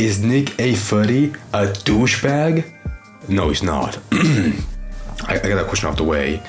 Is NickEh30 a douchebag? No, he's not. I got that question out the way.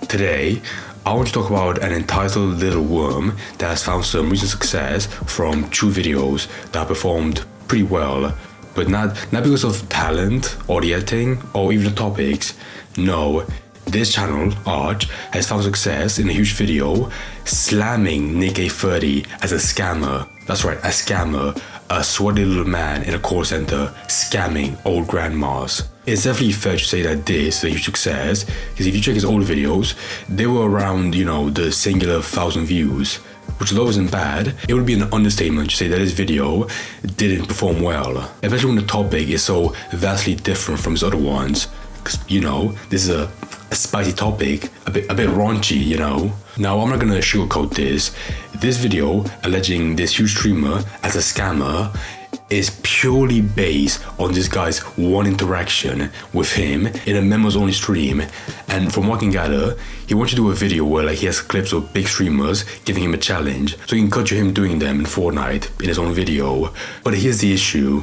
Today, I want to talk about an entitled little worm that has found some recent success from 2 videos that performed pretty well, but not because of talent or the editing or even the topics. No, this channel, Arch, has found success in a huge video slamming NickEh30 as a scammer. That's right, a scammer, a sweaty little man in a call center scamming old grandmas. It's definitely fair to say that this is a huge success, because if you check his old videos, they were around, the singular 1,000 views, which though isn't bad. It would be an understatement to say that this video didn't perform well, especially when the topic is so vastly different from his other ones, because, this is a spicy topic, a bit raunchy, Now, I'm not gonna sugarcoat this. This video alleging this huge streamer as a scammer is purely based on this guy's one interaction with him in a members only stream, and from what I can gather, he wants to do a video where he has clips of big streamers giving him a challenge, so you can cut to him doing them in Fortnite in his own video. But here's the issue.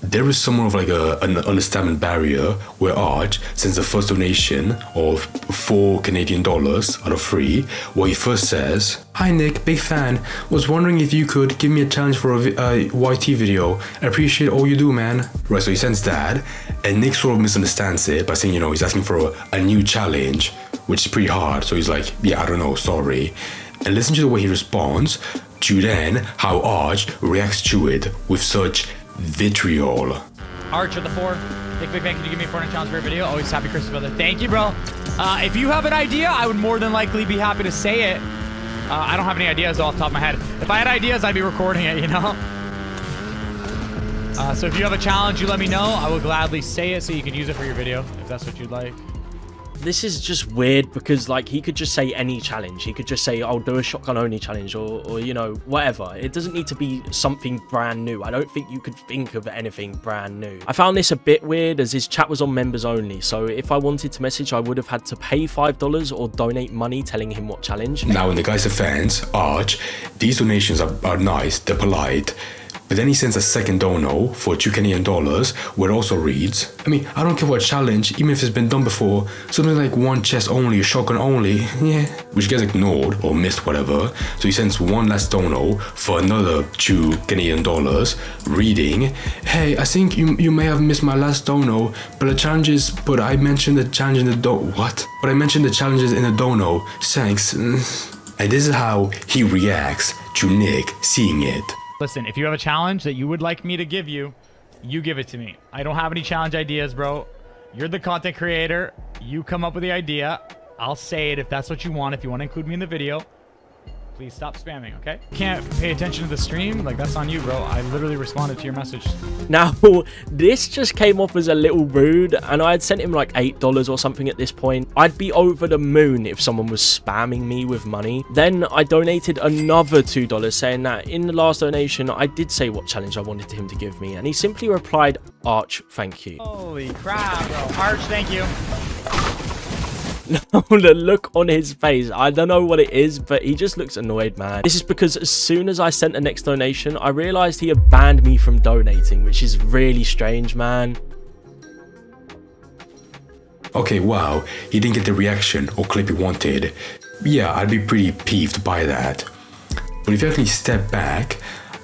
There is somewhat of an understanding barrier where Arch sends the first donation of $4 out of 3, where he first says, "Hi Nick, big fan. Was wondering if you could give me a challenge for a YT video. I appreciate all you do, man." Right, so he sends that, and Nick sort of misunderstands it by saying, he's asking for a new challenge, which is pretty hard. So he's like, "Yeah, I don't know, sorry." And listen to the way he responds to then how Arch reacts to it with such vitriol. Arch at the 4. Nick, big man, can you give me a Fortnite challenge for your video? Always happy Christmas, brother. Thank you, bro. If you have an idea, I would more than likely be happy to say it. I don't have any ideas off the top of my head. If I had ideas, I'd be recording it, So if you have a challenge, you let me know. I will gladly say it so you can use it for your video, if that's what you'd like. This is just weird because he could just say any challenge. He could just say, "I'll do a shotgun only challenge," or whatever. It doesn't need to be something brand new. I don't think you could think of anything brand new. I found this a bit weird as his chat was on members only, so if I wanted to message, I would have had to pay $5 or donate money telling him what challenge. Now, in the guy's defense, Arch, these donations are nice, they're polite. But then he sends a second dono for $2 where it also reads, I don't care what challenge, even if it's been done before, something like one chest only, shotgun only, yeah. Which gets ignored or missed, whatever. So he sends one last dono for another $2 reading, "Hey, I think you may have missed my last dono, but I mentioned the challenge in the what? But I mentioned the challenges in the dono, thanks." And this is how he reacts to Nick seeing it. Listen, if you have a challenge that you would like me to give you, you give it to me. I don't have any challenge ideas, bro. You're the content creator. You come up with the idea. I'll say it if that's what you want. If you want to include me in the video, please stop spamming, okay? Can't pay attention to the stream? That's on you, bro. I literally responded to your message. Now, this just came off as a little rude, and I had sent him $8 or something at this point. I'd be over the moon if someone was spamming me with money. Then I donated another $2 saying that in the last donation, I did say what challenge I wanted him to give me, and he simply replied, "Arch, thank you." Holy crap, bro. Arch, thank you. No, the look on his face, I don't know what it is, but he just looks annoyed, man. This is because as soon as I sent the next donation, I realized he had banned me from donating, which is really strange, man. Okay, wow, he didn't get the reaction or clip he wanted. Yeah, I'd be pretty peeved by that. But if you actually step back,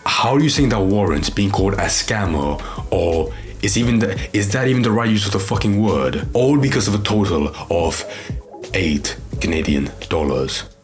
how do you think that warrants being called a scammer, or is that even the right use of the fucking word? All because of a total of $8.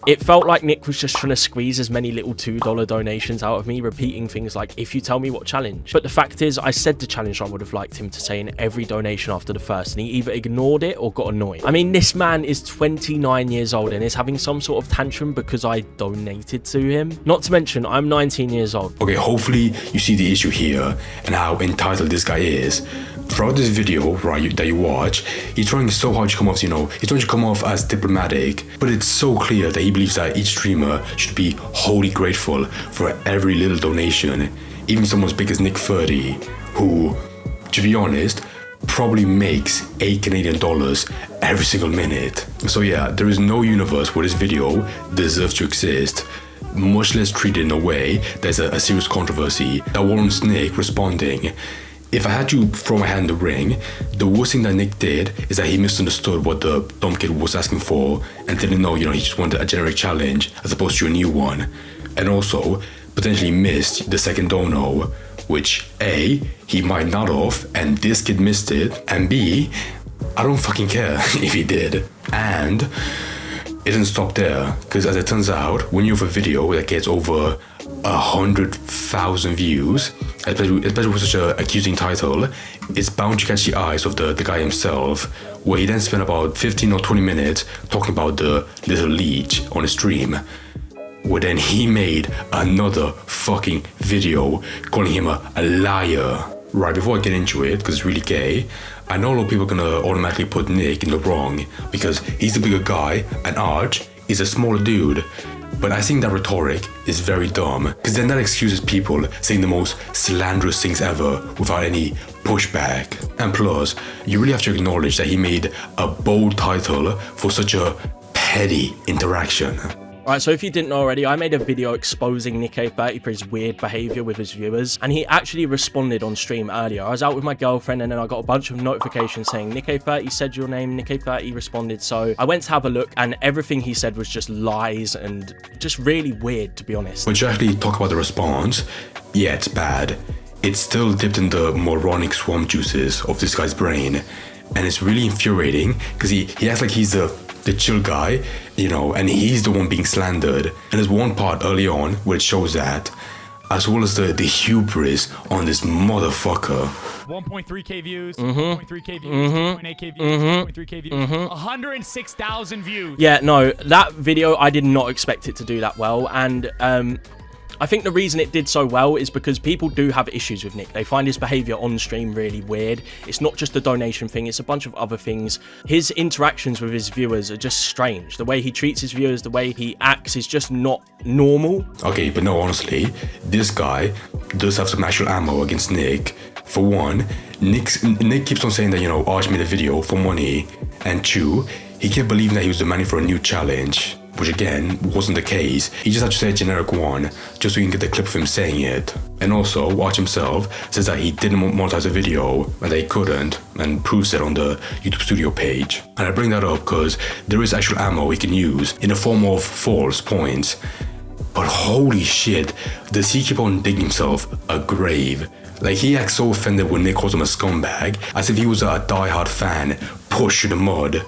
It felt like Nick was just trying to squeeze as many little $2 donations out of me, repeating things like, "If you tell me what challenge." But the fact is, I said the challenge I would have liked him to say in every donation after the first, and he either ignored it or got annoyed. This man is 29 years old and is having some sort of tantrum because I donated to him. Not to mention, I'm 19 years old. Okay, hopefully you see the issue here and how entitled this guy is. Throughout this video, right, that you watch, he's trying so hard to come off, he's trying to come off as diplomatic, but it's so clear that he believes that each streamer should be wholly grateful for every little donation, even someone as big as NickEh30, who, to be honest, probably makes $8 every single minute. So yeah, there is no universe where this video deserves to exist. much less treat it in a way there's a serious controversy that warrants Nick responding. If I had to throw my hat in the ring, the worst thing that Nick did is that he misunderstood what the dumb kid was asking for and didn't know, he just wanted a generic challenge as opposed to a new one. And also, potentially missed the second dono, which A, he might not have, and this kid missed it, and B, I don't fucking care if he did. And it doesn't stop there, because as it turns out, when you have a video that gets over 100,000 views, especially with such an accusing title, it's bound to catch the eyes of the guy himself, where he then spent about 15 or 20 minutes talking about the little leech on his stream, where then he made another fucking video calling him a liar. Right, before I get into it, because it's really gay, I know a lot of people are gonna automatically put Nick in the wrong, because he's the bigger guy, and Arch is a smaller dude. But I think that rhetoric is very dumb, because then that excuses people saying the most slanderous things ever without any pushback. And plus, you really have to acknowledge that he made a bold title for such a petty interaction. Right, so if you didn't know already, I made a video exposing NickEh30 for his weird behavior with his viewers, and he actually responded on stream earlier. I was out with my girlfriend, and then I got a bunch of notifications saying, NickEh30 said your name, NickEh30 responded, so I went to have a look, and everything he said was just lies and just really weird, to be honest. When you actually talk about the response, yeah, it's bad. It's still dipped in the moronic swamp juices of this guy's brain, and it's really infuriating, because he acts like he's the chill guy, and he's the one being slandered. And there's one part early on where it shows that, as well as the hubris on this motherfucker. 1.3k views, 1.3k views, 2.8k views, 2.3k views, 106,000 views. Yeah, no, that video, I did not expect it to do that well, and I think the reason it did so well is because people do have issues with Nick. They find his behavior on stream really weird. It's not just the donation thing, it's a bunch of other things. His interactions with his viewers are just strange. The way he treats his viewers, the way he acts is just not normal. Okay, but no, honestly, this guy does have some actual ammo against Nick. For one, Nick keeps on saying that, Arch made a video for money, and two, he kept believing that he was demanding for a new challenge, which again wasn't the case. He just had to say a generic one just so you can get the clip of him saying it. And also, Arch himself says that he didn't monetize the video and that he couldn't, and proves it on the YouTube Studio page. And I bring that up because there is actual ammo he can use in the form of false points. But holy shit, does he keep on digging himself a grave. Like, he acts so offended when Nick calls him a scumbag, as if he was a die-hard fan pushed to the mud.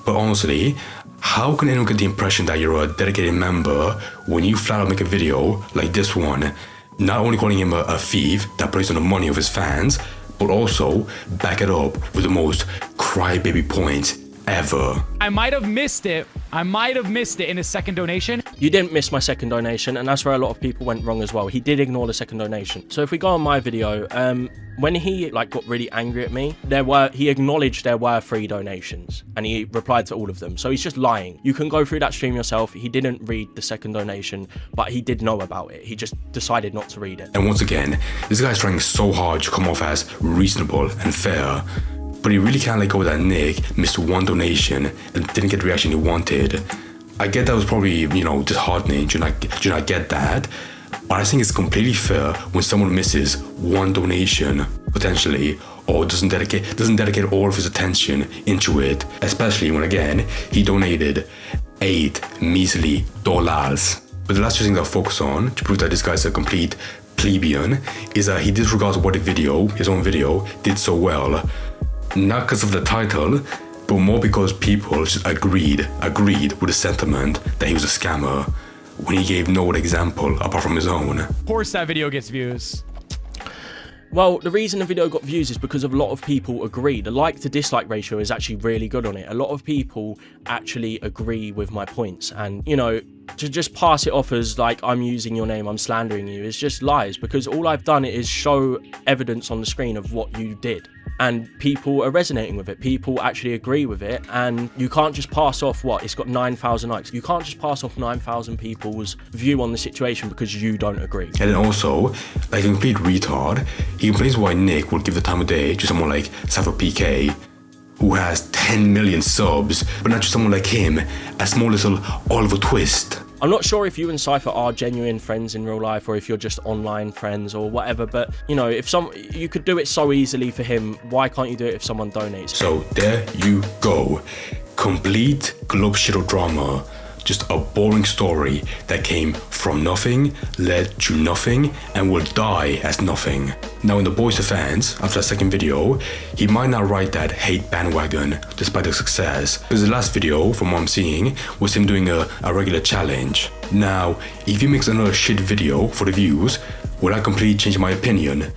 But honestly, how can anyone get the impression that you're a dedicated member when you flat out make a video like this one, not only calling him a thief that preys on the money of his fans, but also back it up with the most crybaby points ever? I might have missed it. In his second donation. You didn't miss my second donation, and that's where a lot of people went wrong as well. He did ignore the second donation. So if we go on my video, when he got really angry at me, he acknowledged there were 3 donations, and he replied to all of them. So he's just lying. You can go through that stream yourself. He didn't read the second donation, but he did know about it. He just decided not to read it. And once again, this guy's trying so hard to come off as reasonable and fair, but he really can't let go that Nick missed 1 donation and didn't get the reaction he wanted. I get that was probably, disheartening. Do not get that? But I think it's completely fair when someone misses 1 donation, potentially, or doesn't dedicate all of his attention into it, especially when, again, he donated $8 measly dollars. But the last 2 things I'll focus on to prove that this guy's a complete plebeian is that he disregards what his own video, did so well. Not because of the title, but more because people just agreed with the sentiment that he was a scammer when he gave no example apart from his own. Of course that video gets views. Well, the reason the video got views is because a lot of people agree. The like to dislike ratio is actually really good on it. A lot of people actually agree with my points, and to just pass it off as like I'm using your name, I'm slandering you, is just lies, because all I've done is show evidence on the screen of what you did. And people are resonating with it. People actually agree with it. And you can't just pass off it's got 9,000 likes. You can't just pass off 9,000 people's view on the situation because you don't agree. And then also, like a complete retard, he complains why Nick would give the time of day to someone like Safa PK, who has 10 million subs, but not to someone like him, a small little Oliver Twist. I'm not sure if you and Cypher are genuine friends in real life or if you're just online friends or whatever, but you know, if you could do it so easily for him, why can't you do it if someone donates? So there you go. Complete globe shit drama. Just a boring story that came from nothing, led to nothing, and will die as nothing. Now in the boys' defense, after the second video, he might not ride that hate bandwagon despite the success, because the last video, from what I'm seeing, was him doing a regular challenge. Now, if he makes another shit video for the views, will I completely change my opinion?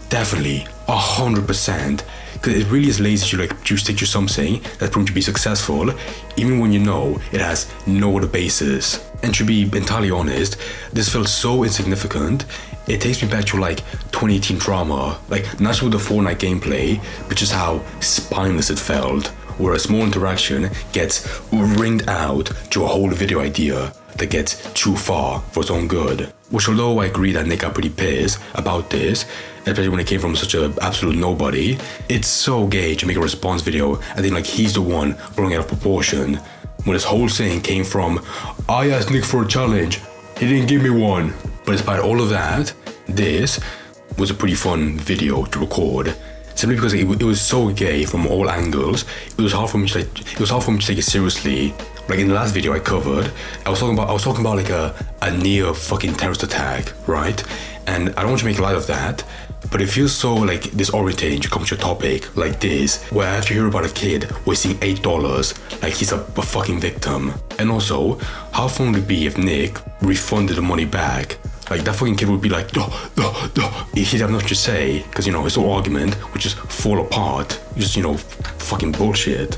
Definitely, 100%. Because it really is lazy to stick to something that's proven to be successful, even when you know it has no other basis. And to be entirely honest, this felt so insignificant, it takes me back to 2018 drama, not just with the Fortnite gameplay, but just how spineless it felt, where a small interaction gets ringed out to a whole video idea that gets too far for its own good. Which, although I agree that Nick got pretty pissed about this, especially when it came from such an absolute nobody, it's so gay to make a response video and think he's the one blowing out of proportion, when this whole thing came from, I asked Nick for a challenge, he didn't give me one. But despite all of that, this was a pretty fun video to record. Simply because it was so gay from all angles, it was hard for me to take it seriously. In the last video I covered, I was talking about a near fucking terrorist attack, right? And I don't want to make light of that, but it feels so disorientating to come to a topic like this, where I have to hear about a kid wasting $8 like he's a fucking victim. And also, how fun would it be if Nick refunded the money back? That fucking kid would be like, no, he'd have nothing to say, because his whole argument would just fall apart. Just, fucking bullshit.